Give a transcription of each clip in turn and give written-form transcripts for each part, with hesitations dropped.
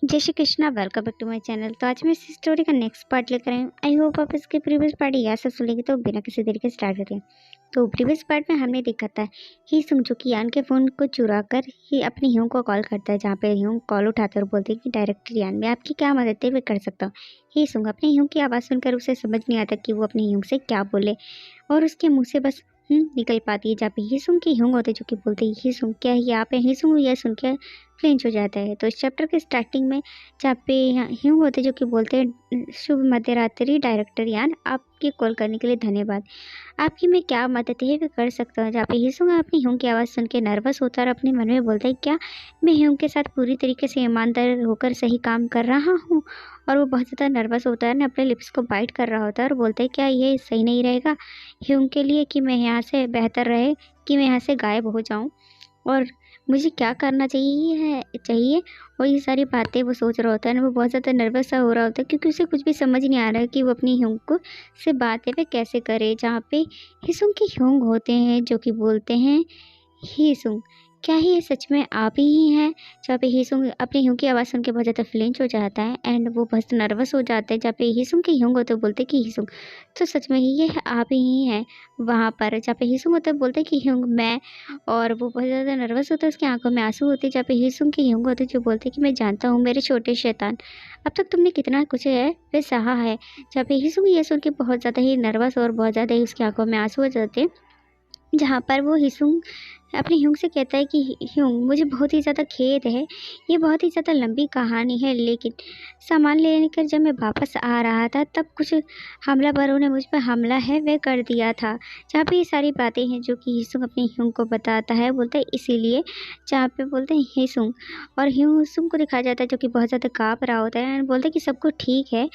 जय Shri Krishna, welcome back to my channel. तो आज मैं इस स्टोरी का नेक्स्ट पार्ट लेकर आई हूँ। आई होप आप इसके प्रीवियस पार्ट याद से सुनेंगे। तो बिना किसी देरी के स्टार्ट करते हैं। तो प्रीवियस पार्ट में हमने देखा था ही सुंग जो कि यान के फ़ोन को चुरा कर ही अपनी ह्यूंग को कॉल करता है, जहाँ पे ह्यूंग कॉल उठाकर बोलते हैं कि डायरेक्टर यान, मैं आपकी क्या मदद है वे कर सकता हूँ। ही सुंग अपनी ह्यूंग की आवाज़ सुनकर उसे समझ नहीं आता कि वो अपनी ह्यूंग से क्या बोले, और उसके मुँह से बस निकल पाती है, जहाँ पे हिसुंग की ह्यूंग होते जो कि बोलते हैं हिसुंग क्या ही आप है। हिसुंग यह सुन के फ्लिंच हो जाता है। तो इस चैप्टर के स्टार्टिंग में जहाँ पे ह्यूंग होते जो कि बोलते हैं शुभ मध्य रात्रि डायरेक्टर यान, आपके कॉल करने के लिए धन्यवाद, आपकी मैं क्या मदद है वे कर सकता हूँ। जहाँ पे हिसुंग अपनी ह्यूंग की आवाज़ सुन के नर्वस होता है और अपने मन में बोलता है क्या मैं ह्यूंग के साथ पूरी तरीके से ईमानदार होकर सही काम कर रहा हूँ। और वो बहुत ज़्यादा नर्वस होता है ना, अपने लिप्स को बाइट कर रहा होता है और बोलता है क्या ये सही नहीं रहेगा ह्यूंग के लिए कि मैं यहाँ से बेहतर रहे कि मैं यहाँ से गायब हो जाऊँ, और मुझे क्या करना चाहिए। और ये सारी बातें वो सोच रहा होता है ना, वो बहुत ज़्यादा नर्वस सा हो रहा होता है क्योंकि उसे कुछ भी समझ नहीं आ रहा है कि वो अपनी ह्यूंग को से बात है वे कैसे करे। जहाँ पे हिसुंग के ह्यूंग होते हैं जो कि बोलते हैं हिसुंग क्या ही ये सच में आप ही हैं। जहाँ पे हिसुंग अपनी ह्यूंग की आवाज़ सुन के बहुत ज़्यादा फ्लिंच हो जाता है एंड वो बहुत नर्वस हो जाता है। जहाँ पे हिसुंग के ह्यूंग होते बोलते कि हिसुंग तो सच में ही ये आप ही हैं वहाँ पर। जहाँ पे हिसुंग होता है बोलते कि ह्यूंग मैं, और वो बहुत ज़्यादा नर्वस होता है, उसकी आंखों में आंसू होते हैं। जहाँ पे हिसुंग के ह्यूंग होते जो बोलते कि मैं जानता हूँ मेरे छोटे शैतान, अब तक तुमने कितना कुछ है वे सहा है। जहाँ पे हिसुंग ये सुन के बहुत ज़्यादा ही नर्वस और बहुत ज़्यादा ही उसकी आंखों में आंसू हो जाते हैं। जहाँ पर वो हिसुंग अपने ह्यूंग से कहता है कि ह्यूंग मुझे बहुत ही ज़्यादा खेद है, ये बहुत ही ज़्यादा लंबी कहानी है, लेकिन सामान लेने कर जब मैं वापस आ रहा था तब कुछ हमलावरों ने मुझ पर हमला है वह कर दिया था। जहाँ पे ये सारी बातें हैं जो कि हिसुंग अपने ह्यूंग को बताता है, बोलता है इसीलिए। जहाँ पे बोलते हैं हिसुंग और हिसुंग को दिखाया जाता है जो कि बहुत ज़्यादा काँप रहा होता है एंड बोलता है कि सब कुछ ठीक है,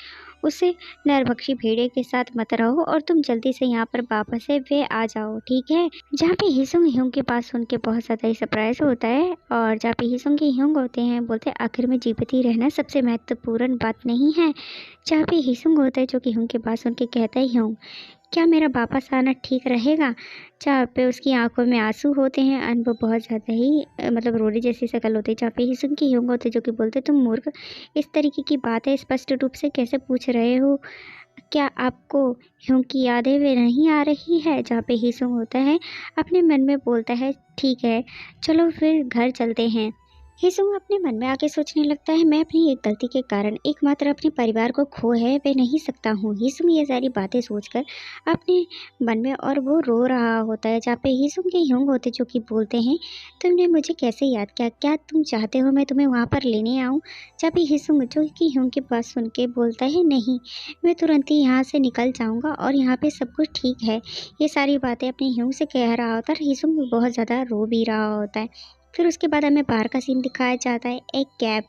उससे नरभक्षी भेड़िए के साथ मत रहो और तुम जल्दी से यहाँ पर वापस है वे आ जाओ, ठीक है। जहाँ पे हिसुंग ह्यूंग के पास सुन के बहुत ज़्यादा ही सरप्राइज होता है, और जहाँ पे हिसुंग के ह्यूंग होते हैं बोलते हैं आखिर में जीवित ही रहना सबसे महत्वपूर्ण बात नहीं है। जहाँ पे हिसुंग होता है जो कि ह्यूंग के पास सुन के कहता है ह्यूंग क्या मेरा वापस आना ठीक रहेगा। जहाँ पे उसकी आंखों में आंसू होते हैं एंड वो बहुत ज़्यादा ही मतलब रोने जैसी शक्ल होती है। जहाँ पे हिसुंग की ह्यूंग होते जो कि बोलते तुम मूर्ख, इस तरीके की बातें स्पष्ट रूप से कैसे पूछ रहे हो, क्या आपको ह्यूंग की यादें वे नहीं आ रही है। जहाँ पे हिसुंग होता है अपने मन में बोलता है ठीक है चलो फिर घर चलते हैं। हिसुंग अपने मन में आके सोचने लगता है मैं अपनी एक गलती के कारण एकमात्र अपने परिवार को खो है वे नहीं सकता हूँ। हिसुंग ये सारी बातें सोचकर अपने मन में और वो रो रहा होता है। जहाँ पे हिसुंग के ह्यूंग होते जो कि बोलते हैं तुमने मुझे कैसे याद किया, क्या तुम चाहते हो मैं तुम्हें वहाँ पर लेने आऊँ। जहाँ पे हिसुंग जो कि ह्यूंग की बात सुन के बोलता है नहीं, मैं तुरंत ही यहाँ से निकल जाऊँगा और यहाँ पे सब कुछ ठीक है। ये सारी बातें अपने ह्यूंग से कह रहा होता है। हिसुंग भी बहुत ज़्यादा रो भी रहा होता है। फिर उसके बाद हमें बाहर का सीन दिखाया जाता है, एक कैब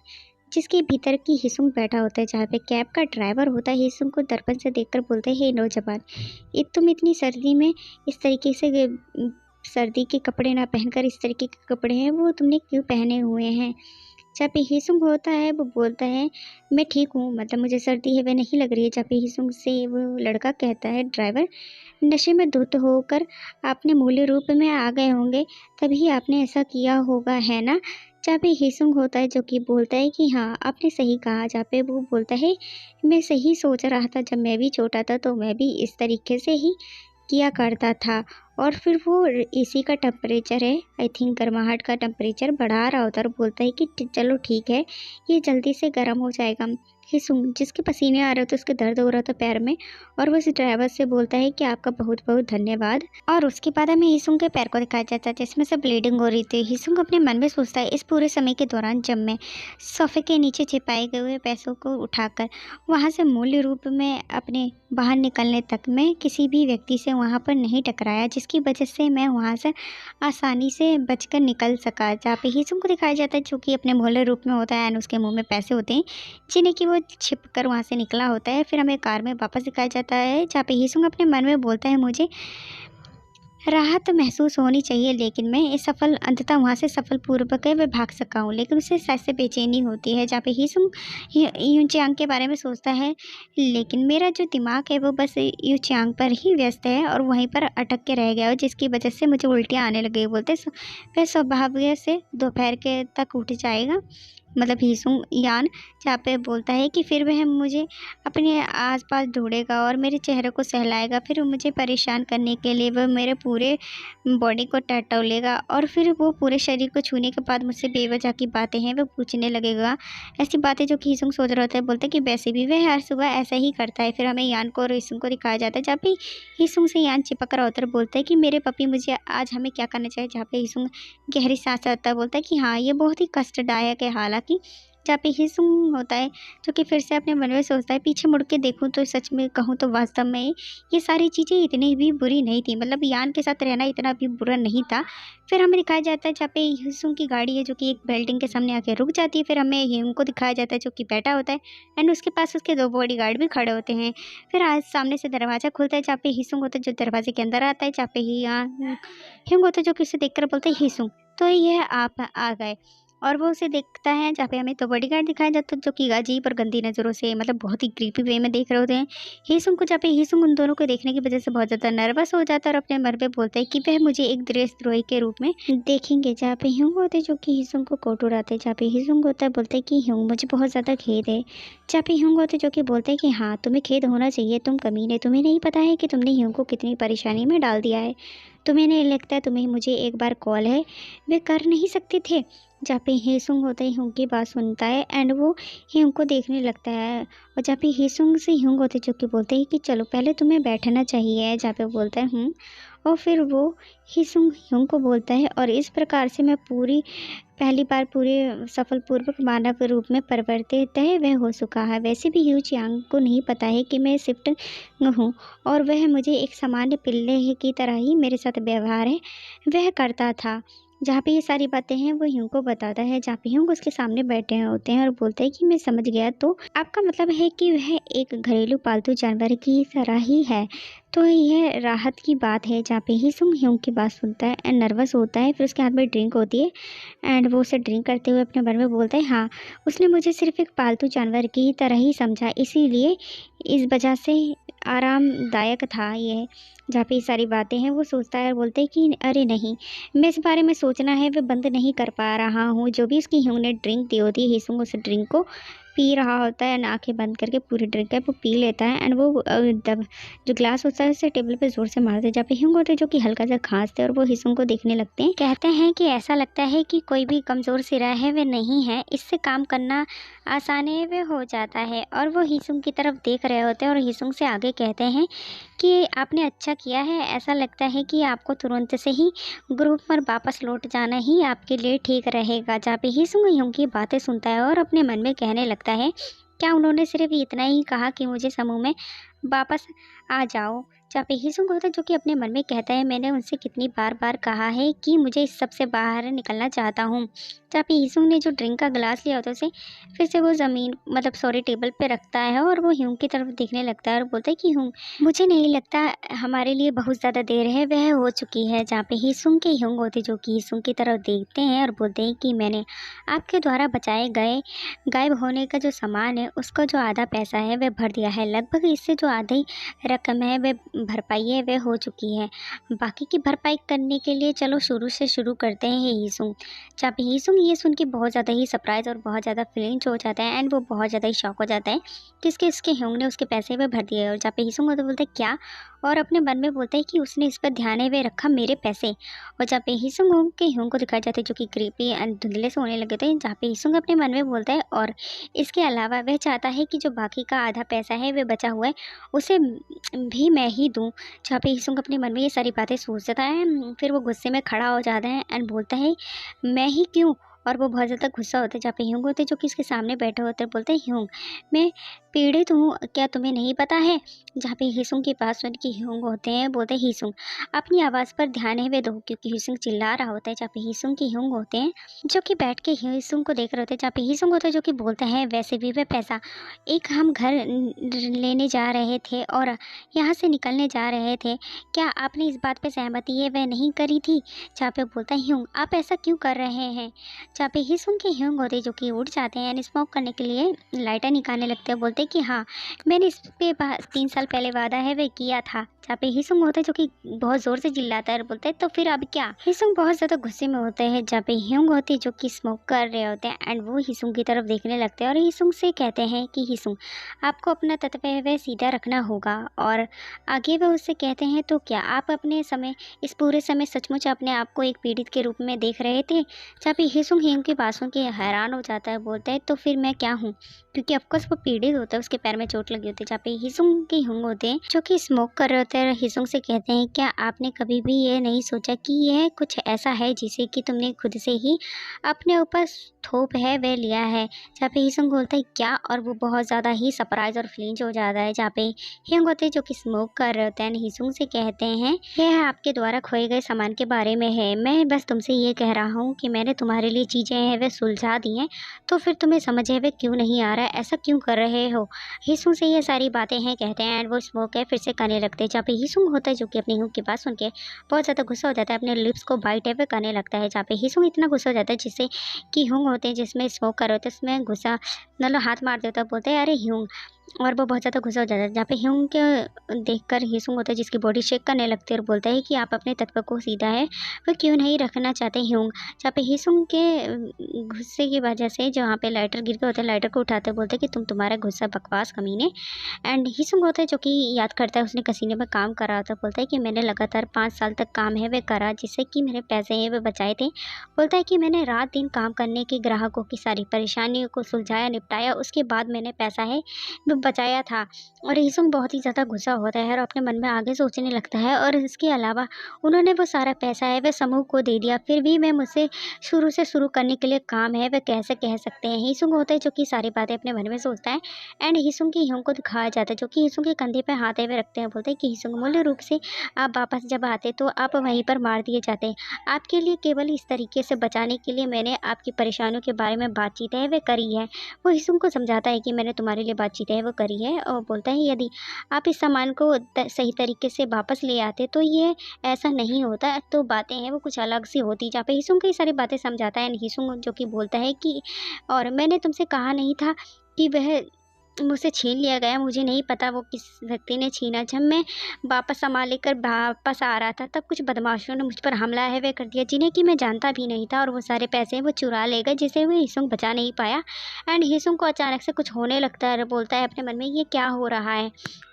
जिसके भीतर की हिसुंग बैठा होता है। जहाँ पे कैब का ड्राइवर होता है हिसुंग को दर्पण से देखकर बोलते हैं हे नौजवान, तुम इतनी सर्दी में इस तरीके से सर्दी के कपड़े ना पहनकर इस तरीके के कपड़े हैं वो तुमने क्यों पहने हुए हैं। जहाँ पे हिसुंग होता है वो बोलता है मैं ठीक हूँ, मतलब मुझे सर्दी है वह नहीं लग रही है। जहाँ पे हिसुंग से वो लड़का कहता है ड्राइवर नशे में धुत होकर आपने मूल्य रूप में आ गए होंगे तभी आपने ऐसा किया होगा है ना। जहाँ पे हिसुंग होता है जो कि बोलता है कि हाँ आपने सही कहा। जहाँ पे वो बोलता है मैं सही सोच रहा था, जब मैं भी छोटा था तो मैं भी इस तरीके से ही किया करता था। और फिर वो एसी का टेम्परेचर है, आई थिंक गर्माहट का टेम्परेचर बढ़ा रहा होता है और बोलता है कि चलो ठीक है ये जल्दी से गर्म हो जाएगा। हिसुंग जिसके पसीने आ रहे होते उसके दर्द हो रहा था पैर में, और वो इस ड्राइवर से बोलता है कि आपका बहुत बहुत धन्यवाद। और उसके बाद हमें हिसुंग के पैर को दिखाया जाता है जिसमें से ब्लीडिंग हो रही थी। हिसुंग अपने मन में सोचता है इस पूरे समय के दौरान जब मैं सोफे के नीचे छिपाए गए हुए पैसों को उठाकर वहाँ से मूल्य रूप में अपने बाहर निकलने तक मैं किसी भी व्यक्ति से वहाँ पर नहीं टकराया, जिसकी वजह से मैं वहाँ से आसानी से बचकर निकल सका। जहाँ पे हिसुंग को दिखाया जाता है जो कि अपने मूल्य रूप में होता है एंड उसके मुंह में पैसे होते हैं जिन्हें कि वो छिप कर वहाँ से निकला होता है। फिर हमें कार में वापस दिखाया जाता है जहाँ पे हिसुंग अपने मन में बोलता है मुझे राहत महसूस होनी चाहिए, लेकिन मैं इस सफल अंततः वहाँ से सफलपूर्वक है वह भाग सका हूँ, लेकिन उसे शायद से बेचैनी होती है। जहाँ पे हिसुंग यूचियांग के बारे में सोचता है लेकिन मेरा जो दिमाग है वो बस यूचियांग पर ही व्यस्त है और वहीं पर अटक के रह गया हो, जिसकी वजह से मुझे उल्टियाँ आने लगी। बोलते वह स्वभाव से दोपहर के तक उठ जाएगा। मतलब हीसुंग यान जहाँ पे बोलता है कि फिर वह मुझे अपने आसपास ढूंढेगा और मेरे चेहरे को सहलाएगा, फिर वो मुझे परेशान करने के लिए वह मेरे पूरे बॉडी को टटोलेगा और फिर वो पूरे शरीर को छूने के बाद मुझसे बेवजह की बातें हैं वो पूछने लगेगा। ऐसी बातें जो कि हीसुंग सोच रहा होता है, बोलता है कि वैसे भी वह हर सुबह ऐसा ही करता है। फिर हमें यान को और हीसुंग को दिखाया जाता है जहाँ पे हीसुंग से यान चिपक रहा होता है, बोलता है कि मेरे पपी मुझे आज हमें क्या करना चाहिए। जहाँ पे हीसुंग गहरी सांस लेता है, बोलता है कि हाँ ये बहुत ही कष्टदायक है। हालांकि जहाँ पे हीसुंग होता है जो कि फिर से अपने मन में सोचता है, पीछे मुड़ के देखूं तो सच में कहूँ तो वास्तव में ये सारी चीज़ें इतनी भी बुरी नहीं थी, मतलब यान के साथ रहना इतना भी बुरा नहीं था। फिर हमें दिखाया जाता है जहाँ पे हीसुंग की गाड़ी है जो कि एक बिल्डिंग के सामने आके रुक जाती है। फिर हमें ह्यूंग को दिखाया जाता है जो कि बैठा होता है एंड उसके पास उसके 2 बॉडीगार्ड भी खड़े होते हैं। फिर आज सामने से दरवाज़ा खुलता है जहाँ पे हीसुंग होता है जो दरवाजे के अंदर आता है, जहाँ पे ही ह्यूंग होता है जो कि उसे देखकर बोलता है हीसुंग, तो ये आप आ गए। और वो उसे देखता है जहाँ पे हमें 2 बॉडीगार्ड दिखाया जाता है जो कि अजीब और गंदी नज़रों से, मतलब बहुत ही क्रीपी वे में देख रहे होते हैं हीसुंग को। जहाँ पे हीसुंग उन दोनों को देखने की वजह से बहुत ज़्यादा नर्वस हो जाता है और अपने मन में बोलता है कि वह मुझे एक देशद्रोही के रूप में देखेंगे। जहाँ पे ह्यूंग होते हैं जो कि हीसुंग को कोट उड़ाते हैं, जहाँ पे हीसुंग होता है बोलते हैं कि ह्यूंग मुझे बहुत ज़्यादा खेद है। जहाँ पे ह्यूंग होते हैं जो कि बोलते हैं कि हाँ तुम्हें खेद होना चाहिए, तुम कमीने, तुम्हें नहीं पता है कि तुमने ह्यूंग को कितनी परेशानी में डाल दिया है। तुम्हें नहीं लगता है तुम्हें मुझे एक बार कॉल है वे कर नहीं सकते थे। जहाँ पे हीसुंग होता है ह्यूंग की बात सुनता है एंड वो ह्यूंग को देखने लगता है। और जहाँ पे हीसुंग से ह्यूंग होते जो कि बोलते हैं कि चलो पहले तुम्हें बैठना चाहिए, जहाँ पे बोलता है। और फिर वो हीसुंग ह्यूंग को बोलता है और इस प्रकार से मैं पहली बार पूरे सफलपूर्वक मानव रूप में परिवर्तित है वह हो चुका है। वैसे भी ह्यू चियांग को नहीं पता है कि मैं शिफ्ट हूँ और वह मुझे एक सामान्य पिल्ले की तरह ही मेरे साथ व्यवहार है वह करता था। जहाँ पे ये सारी बातें हैं वो ह्यूंग को बताता है, जहाँ पे ह्यूंग उसके सामने बैठे होते हैं और बोलते हैं कि मैं समझ गया, तो आपका मतलब है कि वह एक घरेलू पालतू जानवर की तरह ही है। तो यह राहत की बात है। जहाँ पे हीसुंग ह्यूंग की बात सुनता है एंड नर्वस होता है। फिर उसके हाथ में ड्रिंक होती है एंड वो उसे ड्रिंक करते हुए अपने मन में बोलता है हाँ उसने मुझे सिर्फ एक पालतू जानवर की तरह ही समझा, इसीलिए इस वजह से आरामदायक था ये। जहाँ पे ये सारी बातें हैं वो सोचता है और बोलते हैं कि अरे नहीं, मैं इस बारे में सोचना है वह बंद नहीं कर पा रहा हूँ। जो भी उसकी ह्यूंग ने ड्रिंक दी होती है, हीसुंग उस ड्रिंक को पी रहा होता है एंड आंखें बंद करके पूरी ड्रिंक है वो पी लेता है एंड वो जो ग्लास होता है उसे टेबल पे जोर से मारते हैं। जहाँ पे ह्यूंग होते हैं जो कि हल्का सा खांसते हैं और वो हीसुंग को देखने लगते हैं, कहते हैं कि ऐसा लगता है कि कोई भी कमज़ोर सिरा है वह नहीं है, इससे काम करना आसान है वह हो जाता है। और वो हीसुंग की तरफ देख रहे होते हैं और हीसुंग से आगे कहते हैं कि आपने अच्छा किया है, ऐसा लगता है कि आपको तुरंत से ही ग्रुप पर वापस लौट जाना ही आपके लिए ठीक रहेगा। जहाँ पे हीसुंग ह्यूंग की बातें सुनता है और अपने मन में कहने लगता है क्या उन्होंने सिर्फ इतना ही कहा कि मुझे समूह में वापस आ जाओ। जहाँ पे हीसुंग होता है जो कि अपने मन में कहता है मैंने उनसे कितनी बार बार कहा है कि मुझे इस सब से बाहर निकलना चाहता हूँ। जहाँ पे हीसुंग ने जो ड्रिंक का गिलास लिया होता है उसे फिर से वो ज़मीन मतलब सॉरी टेबल पे रखता है और वो ह्यूंग की तरफ देखने लगता है और बोलता है कि ह्यूंग मुझे नहीं लगता हमारे लिए बहुत ज़्यादा देर है वह हो चुकी है। जहाँ पे हीसुंग के ह्यूंग होते जो कि हीसुंग की तरफ देखते हैं और बोलते हैं कि मैंने आपके द्वारा बचाए गए गायब होने का जो सामान है उसका जो आधा पैसा है वह भर दिया है, लगभग इससे जो आधी रकम है वह भरपाई है वह हो चुकी है। बाकी की भरपाई करने के लिए चलो शुरू से शुरू करते हैं हीसुंग। जहाँ पे हीसुंग ये सुन के बहुत ज़्यादा ही सरप्राइज और बहुत ज़्यादा फीलिंग्स हो जाता है एंड वो बहुत ज़्यादा ही शॉक हो जाता है कि इसके ह्यूंग ने उसके पैसे वह भर दिए। और जहाँ पे हीसुंग होते बोलते क्या, और अपने मन में बोलते हैं कि उसने इस पर ध्यान है वे रखा मेरे पैसे। और जहाँ पे हीसुंग के ह्यूंग को दिखाए जाते हैं जो कि क्रीपी एंड धुंधले से होने लगे थे। जहाँ पे हीसुंग अपने मन में बोलता है और इसके अलावा वह चाहता है कि जो बाकी का आधा पैसा है वह बचा हुआ है उसे भी मैं ही दूँ। जहाँ पे हीसुंग अपने मन में ये सारी बातें सोचता है, फिर वो गुस्से में खड़ा हो जाता है एंड बोलता है मैं ही क्यों। और वो बहुत ज़्यादा गुस्सा होता है। जहाँ पे ह्यूंग होते हैं जो कि इसके सामने बैठे होते हैं, बोलते हैं ह्यूंग मैं पीड़ित हूँ, क्या तुम्हें नहीं पता है। जहाँ पे हीसुंग की बात सुन के ह्यूंग होते हैं बोलते हैं हीसुंग अपनी आवाज़ पर ध्यान है वे दो, क्योंकि हीसुंग चिल्ला रहा होता है। जहाँ पे हीसुंग की ह्यूंग होते हैं जो कि बैठ के हीसुंग को देख रहे होते हैं। जहाँ पे हीसुंग होता है जो कि बोलता है वैसे भी वह पैसा एक हम घर लेने जा रहे थे और यहाँ से निकलने जा रहे थे, क्या आपने इस बात पे सहमति है वह नहीं करी थी। जहाँ पे बोलता है ह्यूंग आप ऐसा क्यों कर रहे हैं। जहाँ पे हिसुंग के ह्योंग होते जो कि उठ जाते हैं एंड स्मोक करने के लिए लाइटर निकालने लगते हैं। बोलते हैं कि हाँ, मैंने इस पे 3 साल पहले वादा है वह किया था। जहाँ पे हिसुंग होता है जो कि बहुत ज़ोर से चिल्लाता है और बोलता है तो फिर अब क्या। हिसुंग बहुत ज़्यादा गुस्से में होते हैं। जहाँ पे ह्योंग होते हैं जो कि स्मोक कर रहे होते हैं एंड वो हिसुंग की तरफ देखने लगते हैं और हिसुंग से कहते हैं कि हिसुंग, आपको अपना तत्व सीधा रखना होगा। और आगे वह उससे कहते हैं तो क्या आप अपने समय इस पूरे समय सचमुच अपने आप को एक पीड़ित के रूप में देख रहे थे। जहाँ पे हिसुंग ह्योंग की बातों के हैरान हो जाता है। बोलता है तो फिर मैं क्या हूँ, क्योंकि ऑफकोर्स वो पीड़ित होता है, उसके पैर में चोट लगी होती है। जहाँ पे हिसुंग के ह्योंग होते हैं जो कि स्मोक कर रहे होते हैं। हिसुंग से कहते हैं क्या आपने कभी भी ये नहीं सोचा कि यह कुछ ऐसा है जिसे कि तुमने खुद से ही अपने ऊपर थोप है वह लिया है। जहाँ पे हिसुंग बोलता है क्या, और वो बहुत ज़्यादा ही सरप्राइज और फ्लिंच हो जाता है। जहाँ पे ह्योंग होते हैं जो कि स्मोक कर रहे होते हैं हिसुंग से कहते हैं यह आपके द्वारा खोए गए सामान के बारे में है। मैं बस तुमसे ये कह रहा हूँ कि मैंने तुम्हारे लिए चीज़ें हैं वे सुलझा दी हैं, तो फिर तुम्हें समझ है वे क्यों नहीं आ रहा है, ऐसा क्यों कर रहे हो। हिसुंग से ये सारी बातें हैं कहते हैं एंड वो स्मोक है फिर से करने लगते हैं। जहाँ पे हिसुंग होता है जो कि अपनी ह्योंग की बात सुन के बहुत ज़्यादा गुस्सा हो जाता है, अपने लिप्स को बाइट है वे करने लगता है। जहाँ पे हिसुंग इतना गुस्सा हो जाता है जिससे कि ह्योंग होते हैं जिसमें स्मोक कर रहे होते हैं उसमें गुस्सा मतलब हाथ मार देता है। बोलते हैं अरे ह्योंग, और वो बहुत ज़्यादा गुस्सा हो जाता है। जहाँ पे ह्योंग के देखकर हिसुंग होता है जिसकी बॉडी शेक करने लगती है और बोलता है कि आप अपने तत्व को सीधा है वो क्यों नहीं रखना चाहते ह्योंग। जहाँ पे हिसुंग के गुस्से की वजह से जहाँ पे लाइटर गिर के होते हैं लाइटर को उठाते बोलते हैं कि तुम तुम्हारा गुस्सा बकवास कमीने। एंड हिसुंग होता है जो कि याद करता है उसने कसीने में काम करा था। बोलता है कि मैंने लगातार 5 साल तक काम है वह करा जिससे कि मेरे पैसे हैं वे बचाए थे। बोलता है कि मैंने रात दिन काम करने के ग्राहकों की सारी परेशानियों को सुलझाया निपटाया, उसके बाद मैंने पैसा है वो बचाया था। और हिसुंग बहुत ही ज़्यादा गुस्सा होता है और अपने मन में आगे सोचने लगता है और इसके अलावा उन्होंने वो सारा पैसा है वह समूह को दे दिया, फिर भी मैं मुझसे शुरू से शुरू करने के लिए काम है वह कैसे कह सकते हैं। हिसुंग होता है जो कि सारी बातें अपने मन में सोचता है एंड हिसुंग की ह्योंग को दिखाया जाता है जो कि हिसुंग के कंधे पे हाथ हुए रखते हैं। बोलते हैं कि हिसुंग, मूल्य रूप से आप वापस जब आते तो आप वहीं पर मार दिए जाते। आपके लिए केवल इस तरीके से बचाने के लिए मैंने आपकी परेशानियों के बारे में बातचीत है वह करी है। वो हिसुंग को समझाता है कि मैंने तुम्हारे लिए बातचीत है वो करी है और बोलता है यदि आप इस सामान को सही तरीके से वापस ले आते तो ये ऐसा नहीं होता, तो बातें हैं वो कुछ अलग सी होती। जहाँ पे हिसुंग कई सारी बातें समझाता है एंड हिसुंग जो कि बोलता है कि और मैंने तुमसे कहा नहीं था कि वह मुझसे छीन लिया गया, मुझे नहीं पता वो किस व्यक्ति ने छीना। जब मैं वापस सामान लेकर वापस आ रहा था तब कुछ बदमाशों ने मुझ पर हमला है वह कर दिया जिन्हें कि मैं जानता भी नहीं था, और वो सारे पैसे वो चुरा ले गए जिसे वो हिसुंग बचा नहीं पाया। एंड हिसुंग को अचानक से कुछ होने लगता है और बोलता है अपने मन में ये क्या हो रहा है।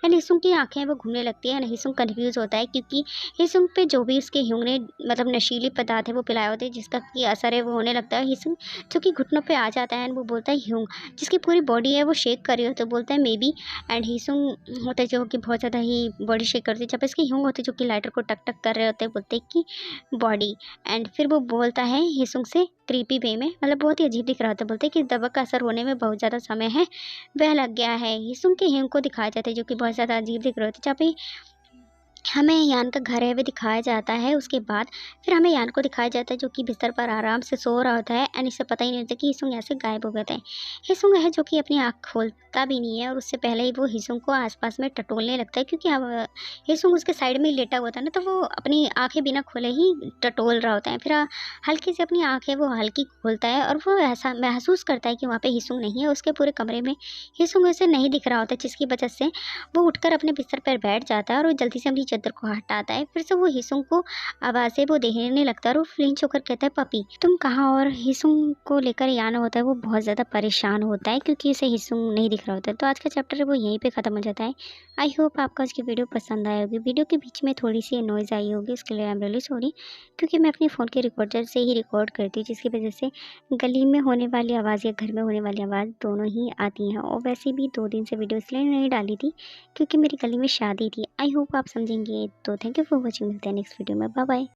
एंड हिसुंग की आंखें वो घूमने लगती है एंड हिसुंग कन्फ्यूज़ होता है क्योंकि हिसुंग पे जो भी उसके ह्योंग ने मतलब नशीली पदार्थ है वो पिलाए होते हैं जिसका कि असर है वो होने लगता है। हिसुंग जो कि घुटनों पे आ जाता है एंड वो बोलता है ह्योंग, जिसकी पूरी बॉडी है वो शेक कर रही हो तो बोलता है मे बी। एंड हिसुंग होता है जो कि बहुत ज़्यादा ही बॉडी शेक करती है। जब इसके ह्योंग होते हैं जो कि लाइटर को टक टक कर रहे होते हैं बोलते हैं कि बॉडी। एंड फिर वो बोलता है हिसुंग से क्रीपी वे में, मतलब बहुत ही अजीब दिख रहा होता है। बोलते हैं कि दवा का असर होने में बहुत ज़्यादा समय है वह लग गया है। हिसुंग के ह्योंग को दिखाया जाता है जो कि बहुत ज़्यादा अजीब दिख रहे होते हैं। जहाँ पे हमें यान का घर है वो दिखाया जाता है। उसके बाद फिर हमें यान को दिखाया जाता है जो कि बिस्तर पर आराम से सो रहा होता है एंड इसे पता ही नहीं होता कि हिसुंग ऐसे गायब हो गए थे। हिसुंग है जो कि अपनी आँख खोलता भी नहीं है और उससे पहले ही वो हिसुंग को आसपास में टटोलने लगता है क्योंकि अब हिसुंग उसके साइड में ही लेटा हुआ था ना, तो वो अपनी आँखें बिना खोले ही टटोल रहा होता है। फिर हल्की से अपनी आँखें वो हल्की खोलता है और वो ऐसा महसूस करता है कि वहाँ पे हिसुंग नहीं है। उसके पूरे कमरे में हिसुंग उसे नहीं दिख रहा होता जिसकी वजह से वो उठकर अपने बिस्तर पर बैठ जाता है और वो जल्दी से अपनी चादर को हटाता है। फिर से वो हिसुंग को आवाज़ें वो देने लगता है और वो फ्लिंच होकर कहता है पपी तुम कहाँ। और हिसुंग को लेकर याना होता है वो बहुत ज़्यादा परेशान होता है क्योंकि उसे हिसुंग नहीं दिख रहा होता है। तो आज का चैप्टर है वो यहीं पे ख़त्म हो जाता है। आई होप आपको आज की वीडियो पसंद आई होगी। वीडियो के बीच में थोड़ी सी नॉइज़ आई होगी, उसके लिए आई एम रियली सॉरी, क्योंकि मैं अपने फ़ोन के रिकॉर्डर से ही रिकॉर्ड करती हूँ जिसकी वजह से गली में होने वाली आवाज़ या घर में होने वाली आवाज़ दोनों ही आती हैं। और वैसे भी 2 दिन से वीडियो इसलिए नहीं डाली थी क्योंकि मेरी गली में शादी थी। आई होप आप समझेंगे। तो थैंक यू फॉर वॉचिंग, मिलते हैं नेक्स्ट वीडियो में। Bye bye.